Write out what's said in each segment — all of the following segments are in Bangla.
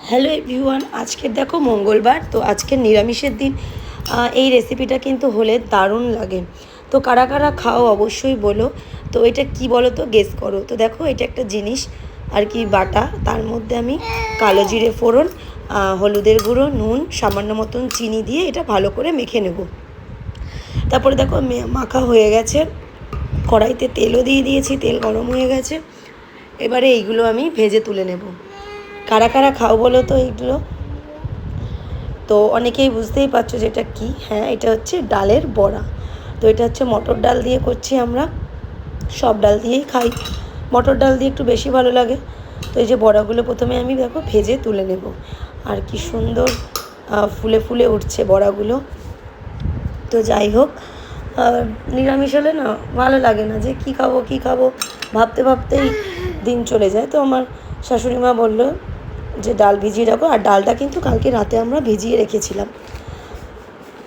হ্যালো এভরিওয়ান, আজকের দেখো মঙ্গলবার, তো আজকের নিরামিষের দিন। এই রেসিপিটা কিন্তু হলে দারুণ লাগে। তো কারা কারা খাও অবশ্যই বলো। তো এটা কি বলো তো, গেস করো। তো দেখো, এটা একটা জিনিস আর কি বাটা, তার মধ্যে আমি কালো জিরে ফোড়ন, হলুদের গুঁড়ো, নুন, সামান্য মতন চিনি দিয়ে এটা ভালো করে মেখে নেব। তারপরে দেখো মাখা হয়ে গেছে, কড়াইতে তেলও দিয়ে দিয়েছি, তেল গরম হয়ে গেছে। এবারে এইগুলো আমি ভেজে তুলে নেব। কারা কারা খাও বলো তো এইগুলো। তো অনেকেই বুঝতেই পারছো যে এটা কী। হ্যাঁ, এটা হচ্ছে ডালের বড়া। তো এটা হচ্ছে মটর ডাল দিয়ে করছি আমরা। সব ডাল দিয়েই খাই, মটর ডাল দিয়ে একটু বেশি ভালো লাগে। তো এই যে বড়াগুলো প্রথমে আমি দেখো ভেজে তুলে নেব। আর কি সুন্দর ফুলে ফুলে উঠছে বড়াগুলো। তো যাই হোক, নিরামিষ হলে না ভালো লাগে না, যে কী খাবো কী খাবো ভাবতে ভাবতেই দিন চলে যায়। তো আমার শাশুড়ি মা বললো যে ডাল ভিজিয়ে রাখো, আর ডালটা কিন্তু কালকে রাতে আমরা ভিজিয়ে রেখেছিলাম।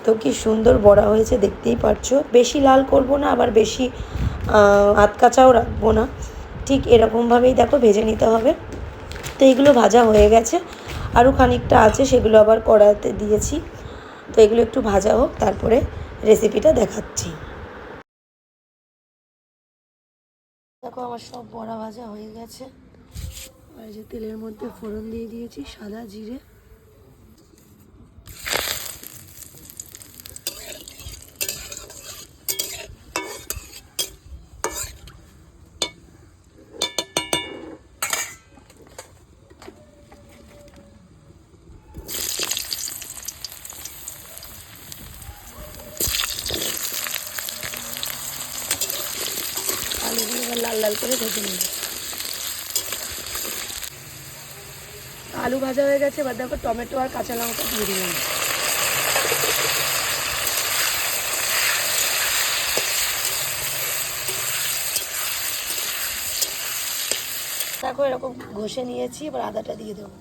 তো কি সুন্দর বড়া হয়েছে দেখতেই পারছো। বেশি লাল করব না, আবার বেশি আধ কাঁচাও রাখবো না, ঠিক এরকমভাবেই দেখো ভেজে নিতে হবে। তো এইগুলো ভাজা হয়ে গেছে, আরও খানিকটা আছে, সেগুলো আবার কড়াইতে দিয়েছি। তো এগুলো একটু ভাজা হোক, তারপরে রেসিপিটা দেখাচ্ছি। দেখো আমার সব বড়া ভাজা হয়ে গেছে। আর যে তেলের মধ্যে ফোড়ন দিয়ে দিয়েছি সাদা জিরে, আলুগুলো এবার লাল লাল করে ভেজে নেব। আলু ভাজা হয়ে গেছে, এবার দেখো টমেটো আর কাঁচা লঙ্কা দিয়ে দিলাম। দেখো এরকম ঘষে নিয়েছি, এবার আদাটা দিয়ে দেবো।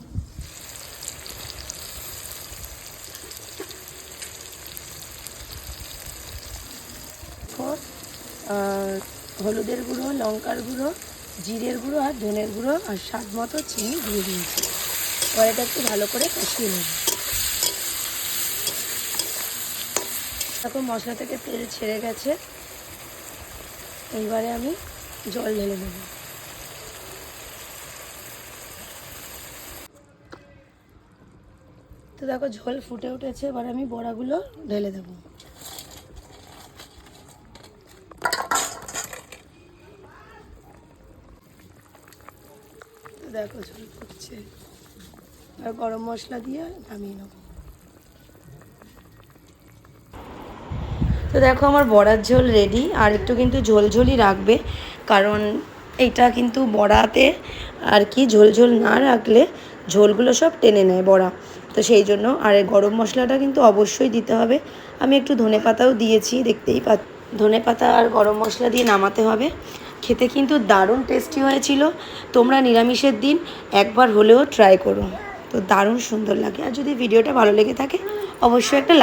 হলুদের গুঁড়ো, লঙ্কার গুঁড়ো, জিরের গুঁড়ো আর ধনের গুঁড়ো আর স্বাদ মতো চিনি দিয়ে দিয়েছি। এবার এটা একটু ভালো করে কষিয়ে নেব। দেখো মশলা থেকে তেল ছেড়ে গেছে, এইবারে আমি জল ঢেলে নেব। তো দেখো ঝোল ফুটে উঠেছে, এবার আমি বড়াগুলো ঢেলে দেবো। তো দেখো ঝোল ফুটছে, আর গরম মশলা দিয়ে নামিয়ে নেব। তো দেখো আমার বড়ার ঝোল রেডি। আর একটু কিন্তু ঝোল ঝোলই রাখবে, কারণ এইটা কিন্তু বড়াতে আর কি ঝোল ঝোল না রাখলে ঝোলগুলো সব টেনে নেয় বড়া। তো সেই জন্য, আর গরম মশলাটা কিন্তু অবশ্যই দিতে হবে। আমি একটু ধনেপাতাও দিয়েছি, দেখতেই ধনেপাতা আর গরম মশলা দিয়ে নামাতে হবে। খেতে কিন্তু দারুণ টেস্টি হয়েছিল। তোমরা নিরামিষের দিন একবার হলেও ট্রাই করো, তো দারুণ সুন্দর লাগে। আর যদি ভিডিওটা ভালো লেগে থাকে অবশ্যই একটা